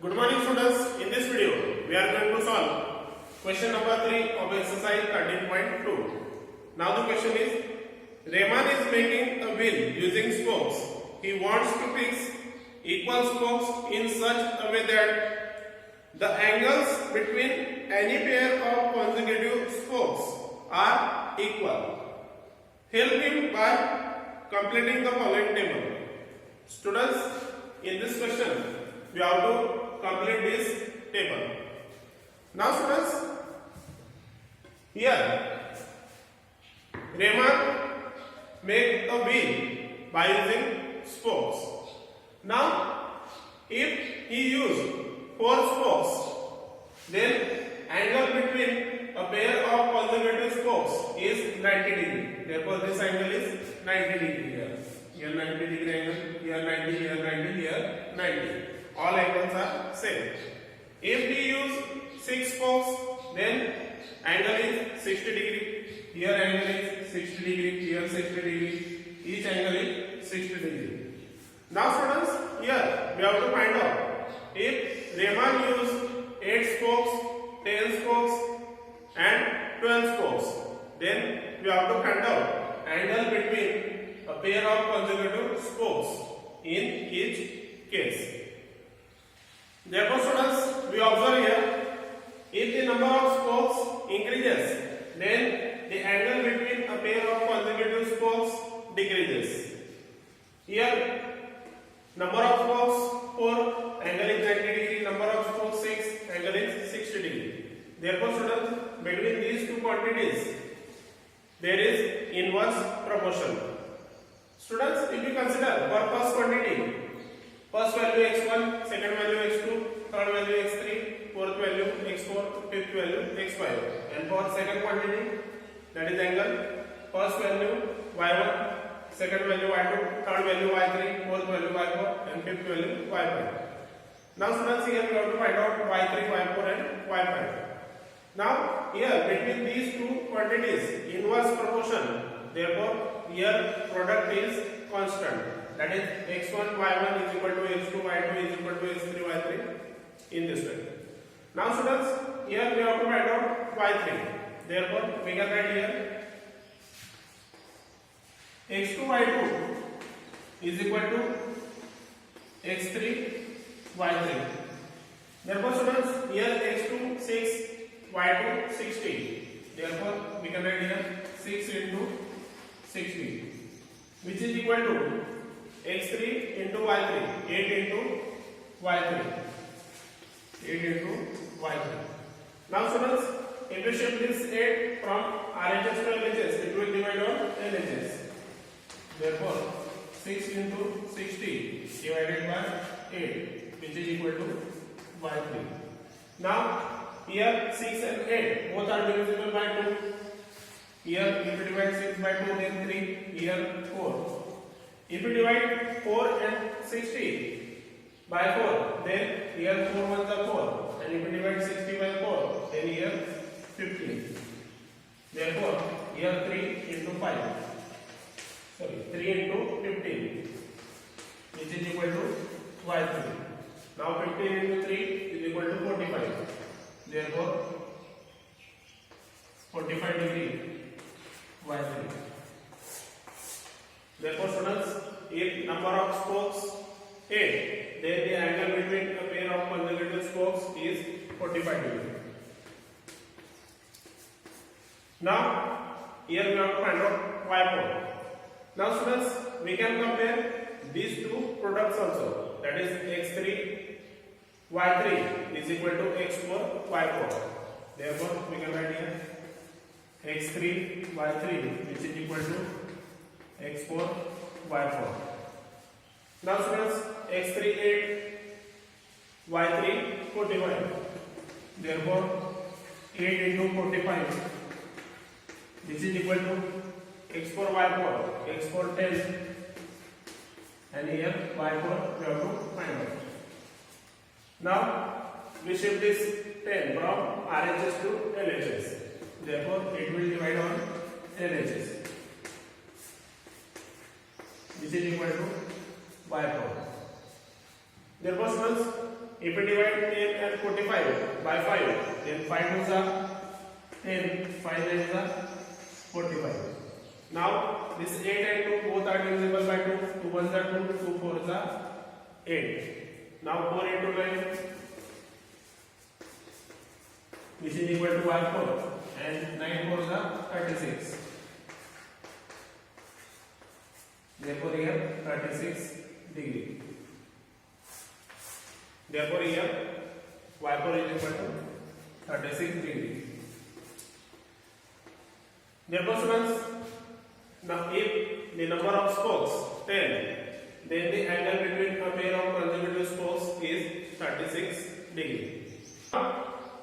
Good morning students. In this video, we are going to solve question number 3 of exercise 13.2. Now the question is, Rahman is making a wheel using spokes. He wants to fix equal spokes in such a way that the angles between any pair of consecutive spokes are equal. Help him by completing the following table. Students, in this question, we have to complete this table. Now students, here Rahman make a wheel by using spokes. Now if he use 4 spokes, then angle between a pair of consecutive spokes is 90 degree. Therefore this angle is 90 degree here. Here 90 degree angle, here 90, here 90, here 90. All angles are same. If we use 6 spokes, then angle is 60 degree. Here angle is 60 degree. Here 60 degree. Each angle is 60 degree. Now students, here we have to find out if Rahman use 8 spokes, 10 spokes, and 12 spokes. Then we have to find out angle between a pair of consecutive spokes in each case. Therefore students, we observe here, if the number of spokes increases, then the angle between a pair of consecutive spokes decreases. Here number of spokes 4, angle is 90 degree, number of spokes 6, angle is 60 degree. Therefore students, between these two quantities there is inverse proportion. Students, if you consider for first quantity, first value x1, second value x2, third value x3, fourth value x4, fifth value x5. And for second quantity, that is angle, first value y1, second value y2, third value y3, fourth value y4, and fifth value y5. Now students, here we have to find out y3, y4 and y5. Now here between these two quantities, inverse proportion. Therefore here product is constant. That is x1 y1 is equal to x2 y2 is equal to x3 y3 in this way. Now students, here we have to find out y3. Therefore we can write here x2 y2 is equal to x3 y3. Therefore students, here x2 6, y2 60. Therefore we can write here 6 into 60, which is equal to x3 into y3, 8 into y3, 8 into y3. Now students, if we shift this 8 from RHS to LHS, it will divide on LHS. Therefore 6 into 60 divided by 8, which is equal to y3. Now here 6 and 8 both are divisible by 2. Here if we divide 6 by 2, then 3, here 4. If we divide 4 and 60 by 4, then here 4 ones are 4. And if we divide 60 by 4, then here 15. Therefore here 3 into 5. Sorry, 3 into 15, which is equal to y3. Now 15 into 3 is equal to 45. Therefore 45 degree y3. Therefore students, if number of spokes 8, then the angle between a pair of consecutive spokes is 45 degree. Now here we have to find out y4. Now students, we can compare these two products also. That is x3 y3 is equal to x4 y4. Therefore we can write here x3 y3 which is equal to x4 y4. Now students, x3 8, y3 45. Therefore 8 into 45 which is equal to x4 y4, x4 10, and here y4 we have to find out. Now we shift this 10 from RHS to LHS. Therefore it will divide on LHS, which is equal to y4. Therefore students, if we divide 10 and 45 by 5, then 5 2s are 10, 5 9s are 45. Now this 8 and 2 both are divisible by 2, 2 1s are 2, 2 4s are 8. Now 4 into 9, which is equal to y4, and 9 4s are 36. Therefore here 36 degree. Therefore here y4 is equal to 36 degree. Therefore students, now if the number of spokes 10, then the angle between a pair of consecutive spokes is 36 degree.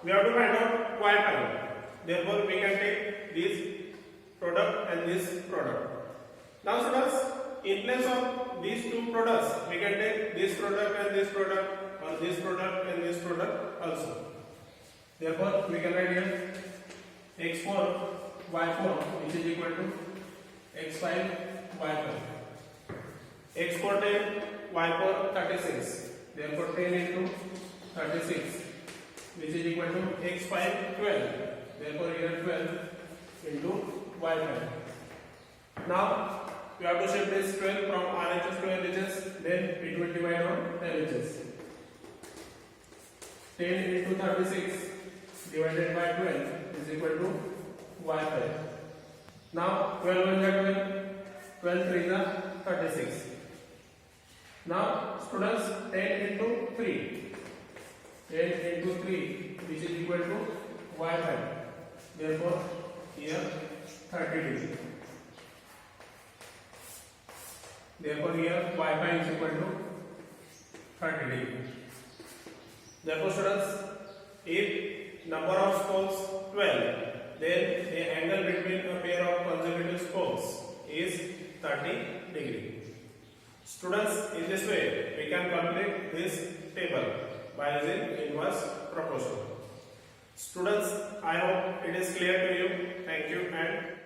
We have to find out y prime. Therefore we can take this product and this product. Now students, in place of these two products, we can take this product and this product, or this product and this product also. Therefore we can write here x4 y4 which is equal to x5 y5. x4 10, y4 36. Therefore 10 into 36 which is equal to x5 12. Therefore here 12 into y5. Now we have to shift this 12 from RHS to LHS, then it will divide on LHS. 10 into 36 divided by 12 is equal to y5. Now 12 1 is 12, 12 3 is 36. Now students, 10 into 3, 10 into 3 which is equal to y5. Therefore here 30 degree. Therefore here y5 is equal to 30 degree. Therefore students, if number of spokes 12, then the angle between a pair of consecutive spokes is 30 degree. Students, in this way we can complete this table by using inverse proportion. Students, I hope it is clear to you. Thank you and